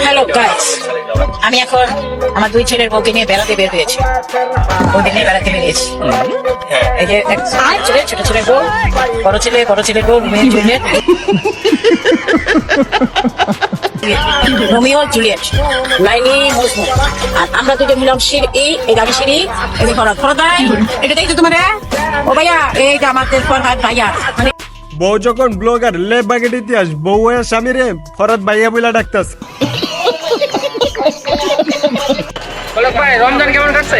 Hello guys, আমি এখন আমার দুই ছেলের বউকে নিয়ে বেড়াতে বের হয়েছি। বউকে নিয়ে বেড়াতে বেরিয়েছি। এই যে এক ছেলে, ছোট ছেলের বউ, বড় ছেলের বউ, রোমিও জুলিয়েট, লাইনি মজনু। আর আমরা দুজন মিলাম সিঁড়ি, এই গাড়ি সিঁড়ি, এই যে ফরদাই, এটা দেখছো তোমার? ও ভাইয়া, এই যে আমাদের ফরহাদ ভাইয়া। মানে বউ যখন ব্লগার লে বাগেট ইতিহাস, বউ হয়ে স্বামী রে ফরাদ ভাইয়া বইলা ডাকতাস। রমজান কেমন কাটছে?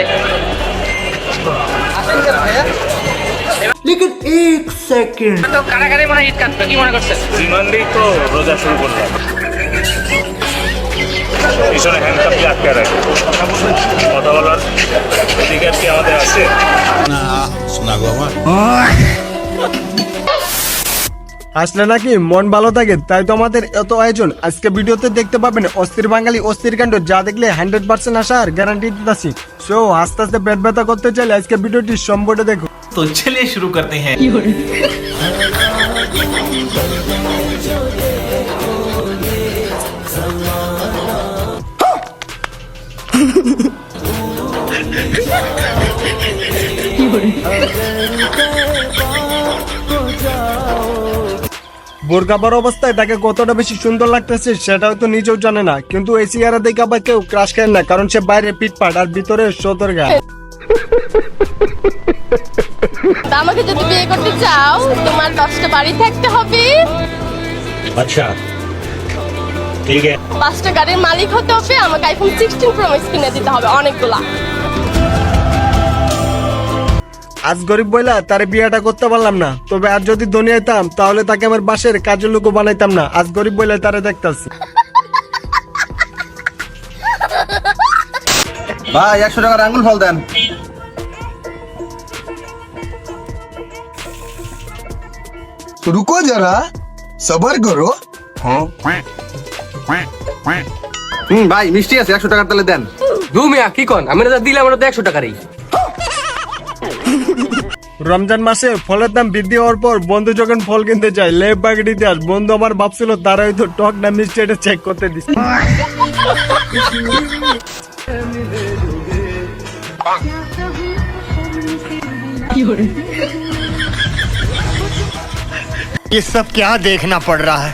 लेकिन एक सेकंड তো কারাগারে মনে হয় ঈদ কাটবে, কি মনে করছে? রিমান্ডেই তো রোজা শুরু করলাম। পিছনে হ্যান্ডকাপ দিয়ে আটকে রাখে, কথা বলার অধিকার কি আমাদের আছে? আসলে নাকি মন ভালো থাকে, তাই তো আমাদের এত আয়োজন। আজকে ভিডিওতে দেখতে পাবেন অস্থির বাঙালি অস্থির কাণ্ড, যা দেখলে 100% আসার গ্যারান্টি দিতেছি। সো আস্তে আস্তে পেট ব্যথা করতে চাইলে আজকে ভিডিওটি সম্পূর্ণ দেখো। तो चलिए शुरू करते हैं। বোরকা পরা অবস্থায় তাকে কতটা বেশি সুন্দর লাগতেছে সেটা হয়তো নিজেও জানে না, কিন্তু এই চেহারা দেখে আবার কেউ ক্রাশ খায় না, কারণ সে বাইরে পিটপাট আর ভিতরে সতর গায়। আমাকে যদি বিয়ে করতে চাও তোমার 10টা বাড়ি থাকতে হবে, আচ্ছা ঠিক আছে, 5টা গাড়ির মালিক হতে হবে, আমাকে আইফোন 16 প্রো ম্যাক্স কিনে দিতে হবে অনেকগুলা। আজ গরিব বইলা তার বিয়েটা করতে পারলাম না, তবে আর যদি ধনী হইতাম তাহলে তাকে আমার বাসের কাজের লোকও বানাইতাম না। আজ গরিব বইলা তারে দেখতাছি। भाई 100 টাকার আঙ্গুল ফল দেন। रुको जरा सबर करो। ভাই মিষ্টি আছে 100 টাকার তাহলে দেন। মিয়া কি কোন? আমি না দিলাম ওটা তো 100 টাকারই। রমজান মাসে ফলের দাম বৃদ্ধি হওয়ার পর বন্ধু যখন ফল কিনতে যায়, লেব বাগেট ইতিহাস, বন্ধু আমার ভাবছিল তারা হয়তো টক না মিষ্টি এটা চেক করতে দিচ্ছে। ये सब क्या देखना पड़ रहा है?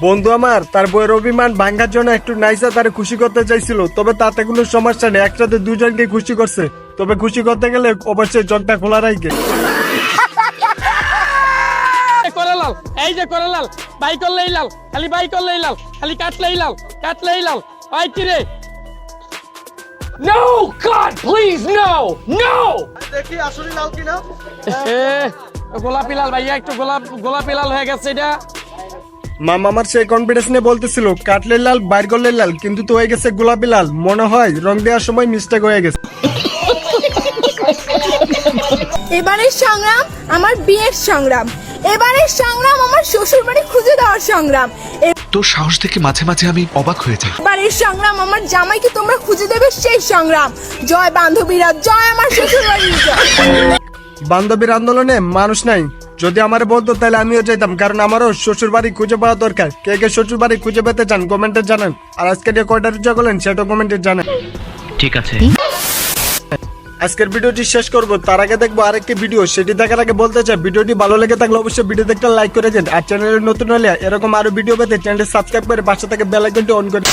বন্ধু আমার তার বইয়ের অভিমান ভাঙ্গার জন্য একটু নাইসা তারে খুশি করতে চাইছিল, তবে তাতে কোনো সমস্যা নেই, একসাথে দুজনকে খুশি করছে। তবে খুশি করতে গেলে অবশ্যই জগটা খোলা রাখবে। করলাল, এই যে করলাল, বাই করলেই লাল, খালি বাই করলেই লাল, খালি কাটলেই লাল, কাটলেই লাল। ওই কি রে? No God, please no, no. দেখি আসলে লাল কিনা। গোলাপি লাল ভাইয়া, একটু গোলাপি লাল হয়ে গেছে এটা। মামা আমার সেই কনফিডেন্স নিয়ে বলতেছিল কাটলে লাল বাইর করলে লাল, কিন্তু তো হয়ে গেছে গোলাপি লাল। মনে হয় রং দেওয়ার সময় মিস্টেক হয়ে গেছে। এবারের সংগ্রাম আমার বিয়ের সংগ্রাম, এবারের সংগ্রাম আমার শ্বশুর বাড়ি খুঁজে দেওয়ার সংগ্রাম, তোর সাহস দেখে মাঝে মাঝে আমি অবাক হয়ে যাই। এবারের সংগ্রাম আমার জামাইকে তোমরা খুঁজে দেবে সেই সংগ্রাম। জয় বান্ধবীরা, জয় আমার শ্বশুর বাড়ির জয়। বান্ধবীর আন্দোলনে মানুষ নাই, যদি আমার বলতো তাহলে আমিও যেতাম, কারণ আমারও শ্বশুর বাড়ি খুঁজে পাওয়া দরকার। কে কে শ্বশুর বাড়ি খুঁজে পেতে চান কমেন্টে জানান, আর আজকে দিয়ে কয়টা রুজা করলেন সেটা কমেন্টে জানান। ঠিক আছে, আজকের ভিডিওটি শেষ করবো, তার আগে দেখবো আরেকটি ভিডিও। সেটি দেখার আগে বলতে চাই ভিডিওটি ভালো লেগে থাকলে অবশ্যই ভিডিও দেখতে লাইক করে দেন, আর চ্যানেলে নতুন হলে এরকম আরো ভিডিও পেতে চ্যানেলটি সাবস্ক্রাইব করে পাশে থেকে বেল আইকনটি অন করে